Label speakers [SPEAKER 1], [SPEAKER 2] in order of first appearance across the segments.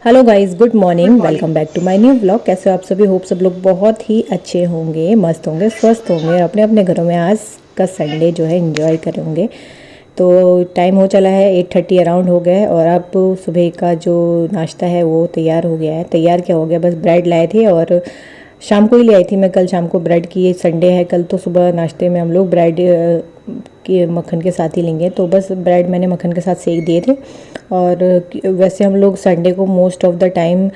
[SPEAKER 1] Hello guys, good morning. Welcome back to my new blog. कैसे हो आप सभी? होप सब लोग बहुत ही अच्छे होंगे, मस्त होंगे, स्वस्थ होंगे, अपने अपने घरों में आज का संडे जो है एंजॉय करेंगे। तो टाइम हो चला है 8:30 अराउंड हो गया है और अब सुबह का जो नाश्ता है वो तैयार हो गया है। तैयार क्या हो गया, बस ब्रेड लाए थे और शाम को ही ले आई थी मैं कल शाम को ब्रेड की। ये संडे है, कल तो सुबह नाश्ते में हम लोग ब्रेड के मक्खन के साथ ही लेंगे, तो बस ब्रेड मैंने मक्खन के साथ सेक दिए थे। और वैसे हम लोग संडे को मोस्ट ऑफ द टाइम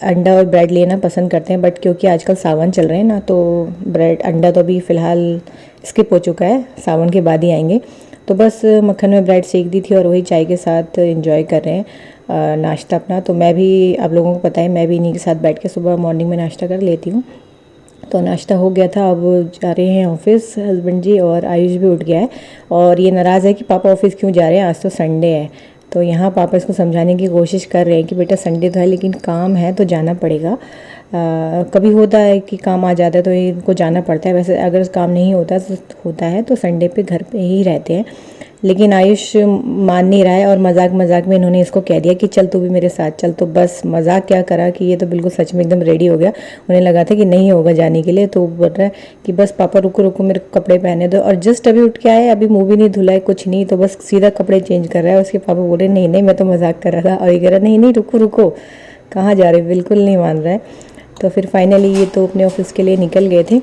[SPEAKER 1] अंडा और ब्रेड लेना पसंद करते हैं, बट क्योंकि आजकल सावन चल रहे हैं ना, तो ब्रेड अंडा तो अभी फ़िलहाल स्किप हो चुका है, सावन के बाद ही आएंगे। तो बस मक्खन में ब्रेड सेक दी थी और वही चाय के साथ एंजॉय कर रहे हैं नाश्ता अपना। तो मैं भी, आप लोगों को पता है, मैं भी इन्हीं के साथ बैठ के सुबह मॉर्निंग में नाश्ता कर लेती हूँ। तो नाश्ता हो गया था, अब जा रहे हैं ऑफिस हस्बैंड जी, और आयुष भी उठ गया है और ये नाराज़ है कि पापा ऑफिस क्यों जा रहे हैं, आज तो संडे है। तो यहाँ पापा इसको समझाने की कोशिश कर रहे हैं कि बेटा संडे तो है लेकिन काम है तो जाना पड़ेगा। कभी होता है कि काम आ जाता है तो इनको जाना पड़ता है, वैसे अगर काम नहीं होता है तो संडे पे घर पे ही रहते हैं। लेकिन आयुष मान नहीं रहा है और मजाक मजाक में इन्होंने इसको कह दिया कि चल तू भी मेरे साथ चल। तो बस मजाक क्या करा कि ये तो बिल्कुल सच में एकदम रेडी हो गया। उन्हें लगा था कि नहीं होगा जाने के लिए, तो वो बोल रहा है कि बस पापा रुको रुको मेरे कपड़े पहने दो। और जस्ट अभी उठ के आए, अभी मुंह भी नहीं धुला है, कुछ नहीं, तो बस सीधा कपड़े चेंज कर रहा है। उसके पापा बोले नहीं नहीं मैं तो मजाक कर रहा था, और ये कह रहा नहीं नहीं रुको रुको, कहाँ जा रहे, बिल्कुल नहीं मान रहा है। तो फिर फाइनली ये तो अपने ऑफिस के लिए निकल गए थे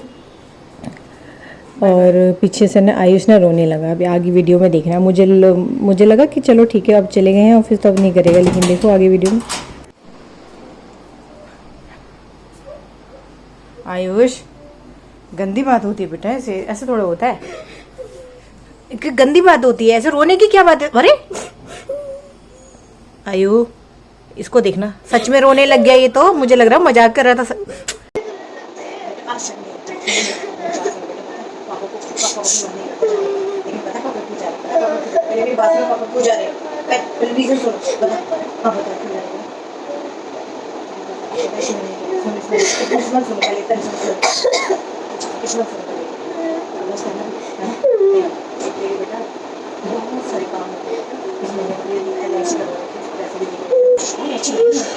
[SPEAKER 1] और पीछे से ना आयुष ना रोने लगा। अभी आगे वीडियो में देखना, मुझे लगा कि चलो ठीक है अब चले गए हैं ऑफिस तो अब नहीं करेगा, लेकिन देखो आगे वीडियो में। आयुष, गंदी बात होती है बेटा, ऐसे ऐसे थोड़ा होता है कि गंदी बात होती है, ऐसे रोने की क्या बात है? अरे आयु, इसको देखना, सच में रोने लग गया ये तो, मुझे लग रहा मजाक कर रहा था।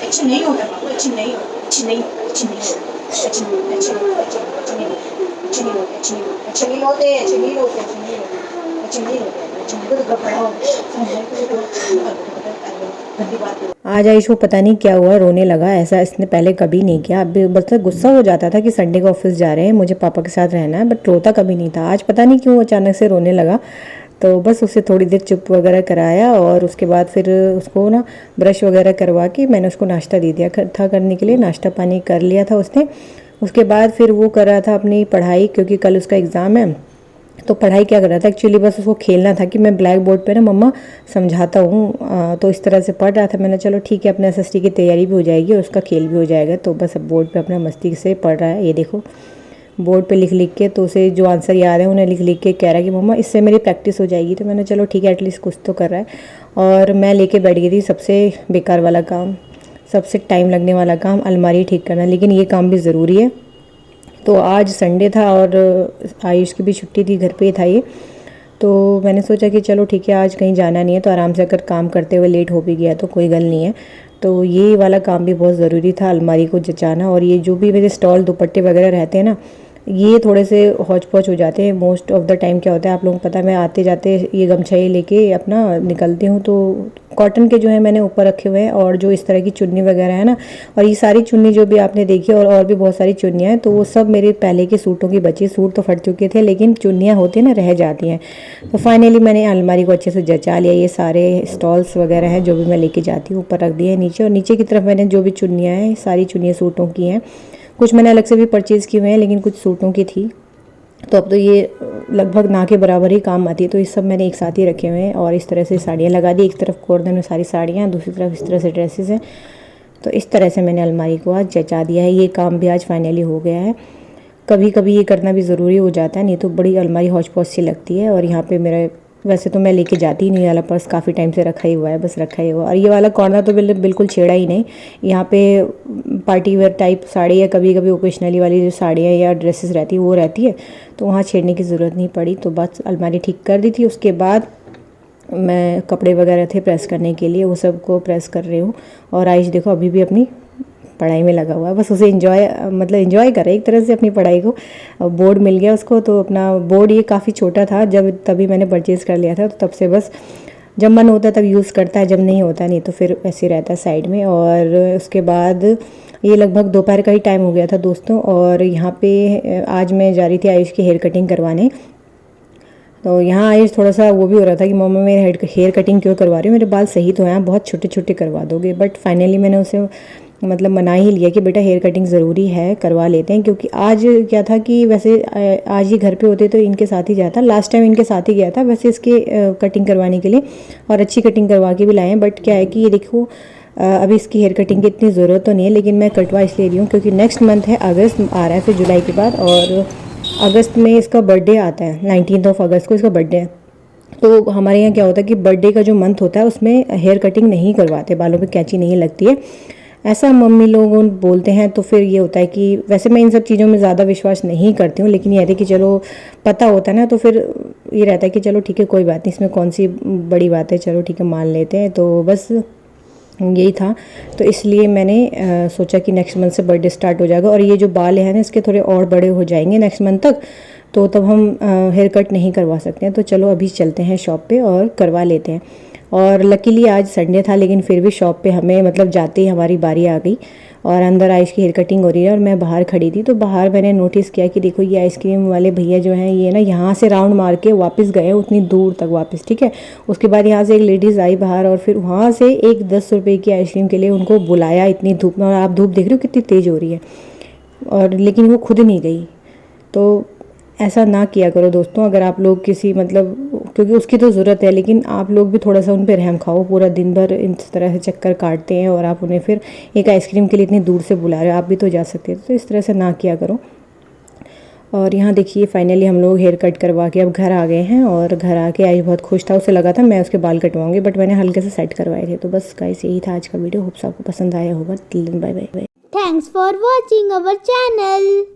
[SPEAKER 1] अच्छी नहीं होता पापा, अच्छी नहीं होती, अच्छी नहीं होती, अच्छी नहीं होती, अच्छी नहीं होती, अच्छी नहीं होती, अच्छी नहीं होती, अच्छी नहीं होती, अच्छी नहीं होती, अच्छी नहीं होती, अच्छी नहीं होती, अच्छी नहीं होती, अच्छी नहीं होती, अच्छी नहीं होती, तो घबरा हो गंदी बात। आज आयुष को पता नहीं क्या हुआ, रोने लगा। ऐसा इसने पहले कभी नहीं किया। अब बस गुस्सा हो जाता था कि संडे को ऑफिस जा रहे हैं, मुझे पापा के साथ रहना है, बट रोता कभी नहीं था। आज पता नहीं क्यों अचानक से रोने लगा। तो बस उसे थोड़ी देर चुप वगैरह कराया और उसके बाद फिर उसको ना ब्रश वगैरह करवा के मैंने उसको नाश्ता दे दिया था करने के लिए। नाश्ता पानी कर लिया था उसने। उसके बाद फिर वो कर रहा था अपनी पढ़ाई, क्योंकि कल उसका एग्ज़ाम है। तो पढ़ाई क्या कर रहा था एक्चुअली, बस उसको खेलना था कि मैं ब्लैक बोर्ड पे ना मम्मा समझाता हूँ, तो इस तरह से पढ़ रहा था। मैंने चलो ठीक है, अपने एसएसटी की तैयारी भी हो जाएगी और उसका खेल भी हो जाएगा। तो बस अब बोर्ड पे अपना मस्ती से पढ़ रहा है। ये देखो बोर्ड पे लिख लिख के, तो उसे जो आंसर याद है उन्हें लिख लिख के कह रहा है कि मम्मा इससे मेरी प्रैक्टिस हो जाएगी। तो मैंने चलो ठीक है, एटलीस्ट कुछ तो कर रहा है। और मैं लेके बैठ गई थी सबसे बेकार वाला काम, सबसे टाइम लगने वाला काम, अलमारी ठीक करना। लेकिन ये काम भी ज़रूरी है। तो आज संडे था और आयुष की भी छुट्टी थी, घर पे ही था ये। तो मैंने सोचा कि चलो ठीक है, आज कहीं जाना नहीं है तो आराम से अगर काम करते हुए लेट हो भी गया तो कोई गल नहीं है। तो ये वाला काम भी बहुत ज़रूरी था, अलमारी को जचाना। और ये जो भी मेरे स्टॉल दुपट्टे वगैरह रहते हैं ना, ये थोड़े से हौच पौच हो जाते हैं मोस्ट ऑफ द टाइम। क्या होता है, आप लोगों को पता है, मैं आते जाते ये गमछा ये लेके अपना निकलती हूँ। तो कॉटन के जो है मैंने ऊपर रखे हुए हैं, और जो इस तरह की चुन्नी वगैरह है ना, और ये सारी चुन्नी जो भी आपने देखी और भी बहुत सारी चुन्नियाँ हैं, तो वो सब मेरे पहले के सूटों की बची। सूट तो फट चुके थे लेकिन चुन्नियाँ होती हैं ना, रह जाती हैं। तो फाइनली मैंने अलमारी को अच्छे से जचा लिया। ये सारे स्टॉल्स वगैरह हैं जो भी मैं लेके जाती हूँ ऊपर रख दिए नीचे, और नीचे की तरफ मैंने जो भी चुन्नियाँ हैं, सारी चुन्नियाँ सूटों की हैं। कुछ मैंने अलग से भी परचेज़ किए हुए हैं लेकिन कुछ सूटों की थी। तो अब तो ये लगभग ना के बराबर ही काम आती है। तो ये सब मैंने एक साथ ही रखे हुए हैं और इस तरह से साड़ियाँ लगा दी। एक तरफ कॉर्नर में सारी साड़ियाँ, दूसरी तरफ इस तरह से ड्रेसेस हैं। तो इस तरह से मैंने अलमारी को आज जचा दिया है। ये काम भी आज फाइनली हो गया है। कभी कभी ये करना भी ज़रूरी हो जाता है, नहीं तो बड़ी अलमारी हौच पौच सी लगती है। और यहाँ पे मेरा, वैसे तो मैं लेके जाती ही नहीं, वाला पर्स काफ़ी टाइम से रखा ही हुआ है, बस रखा ही हुआ। और ये वाला कॉर्नर तो बिल्कुल छेड़ा ही नहीं। यहाँ पे पार्टी वेयर टाइप साड़ी या कभी कभी ओकेशनली वाली जो साड़ियाँ या ड्रेसेस रहती है वो रहती है, तो वहाँ छेड़ने की ज़रूरत नहीं पड़ी। तो बस अलमारी ठीक कर दी थी। उसके बाद मैं कपड़े वगैरह थे प्रेस करने के लिए, वो सब को प्रेस कर रही हूँ। और आयुष देखो अभी भी अपनी पढ़ाई में लगा हुआ है, बस उसे एंजॉय करे एक तरह से अपनी पढ़ाई को। बोर्ड मिल गया उसको, तो अपना बोर्ड ये काफ़ी छोटा था जब तभी मैंने परचेज़ कर लिया था, तो तब से बस जब मन होता है तब यूज़ करता है, जब नहीं होता नहीं तो फिर ऐसे रहता है साइड में। और उसके बाद ये लगभग दोपहर का ही टाइम हो गया था दोस्तों, और यहाँ पे आज मैं जा रही थी आयुष की हेयर कटिंग करवाने। तो यहाँ आयुष थोड़ा सा वो भी हो रहा था कि मम्मा मेरे हेयर कटिंग क्यों करवा रही हो, मेरे बाल सही तो हैं, बहुत छोटे छोटे करवा दोगे। बट फाइनली मैंने उसे मतलब मना ही लिया कि बेटा हेयर कटिंग ज़रूरी है, करवा लेते हैं। क्योंकि आज क्या था कि वैसे आज ही घर पे होते तो इनके साथ ही जाता, लास्ट टाइम इनके साथ ही गया था वैसे इसके कटिंग करवाने के लिए, और अच्छी कटिंग करवा के भी लाए हैं। बट क्या है कि ये देखो अभी इसकी हेयर कटिंग की इतनी ज़रूरत तो नहीं है, लेकिन मैं कटवा इसलिए रही हूँ क्योंकि नेक्स्ट मंथ है, अगस्त आ रहा है, फिर जुलाई के बाद, और अगस्त में इसका बर्थडे आता है, 19 अगस्त को इसका बर्थडे है। तो हमारे यहाँ क्या होता है कि बर्थडे का जो मंथ होता है उसमें हेयर कटिंग नहीं करवाते, बालों पे कैंची नहीं लगती है, ऐसा मम्मी लोग बोलते हैं। तो फिर ये होता है कि वैसे मैं इन सब चीज़ों में ज़्यादा विश्वास नहीं करती हूँ, लेकिन ये है कि चलो पता होता है ना, तो फिर ये रहता है कि चलो ठीक है कोई बात नहीं, इसमें कौन सी बड़ी बात है, चलो ठीक है मान लेते हैं। तो बस यही था, तो इसलिए मैंने सोचा कि नेक्स्ट मंथ से बर्थडे स्टार्ट हो जाएगा, और ये जो बाल हैं ना इसके थोड़े और बड़े हो जाएंगे नेक्स्ट मंथ तक, तो तब हम हेयर कट नहीं करवा सकते हैं। तो चलो अभी चलते हैं शॉप पे और करवा लेते हैं। और लकीली आज संडे था, लेकिन फिर भी शॉप पे हमें मतलब जाते ही हमारी बारी आ गई, और अंदर आयुष की हेयर कटिंग हो रही है और मैं बाहर खड़ी थी। तो बाहर मैंने नोटिस किया कि देखो ये आइसक्रीम वाले भैया जो हैं ये ना यहाँ से राउंड मार के वापस गए उतनी दूर तक वापस, ठीक है। उसके बाद यहाँ से एक लेडीज़ आई बाहर, और फिर वहाँ से एक 10 रुपये की आइसक्रीम के लिए उनको बुलाया इतनी धूप में, और आप धूप देख रहे हो कितनी तेज़ हो रही है, और लेकिन वो खुद नहीं गई। तो ऐसा ना किया करो दोस्तों, अगर आप लोग किसी मतलब, क्योंकि उसकी तो ज़रूरत है, लेकिन आप लोग भी थोड़ा सा उन पर रहम खाओ। पूरा दिन भर इस तरह से चक्कर काटते हैं और आप उन्हें फिर एक आइसक्रीम के लिए इतनी दूर से बुला रहे हो, आप भी तो जा सकते थे, तो इस तरह से ना किया करो। और यहाँ देखिए फाइनली हम लोग हेयर कट करवा के अब घर आ गए हैं, और घर आके आई बहुत खुश था, उसे लगा था मैं उसके बाल कटवाऊंगी, बट मैंने हल्के से सेट करवाए थे। तो बस गाइस यही था आज का वीडियो, होप्स आपको पसंद आया होगा। Bye bye.
[SPEAKER 2] Thanks for watching our channel.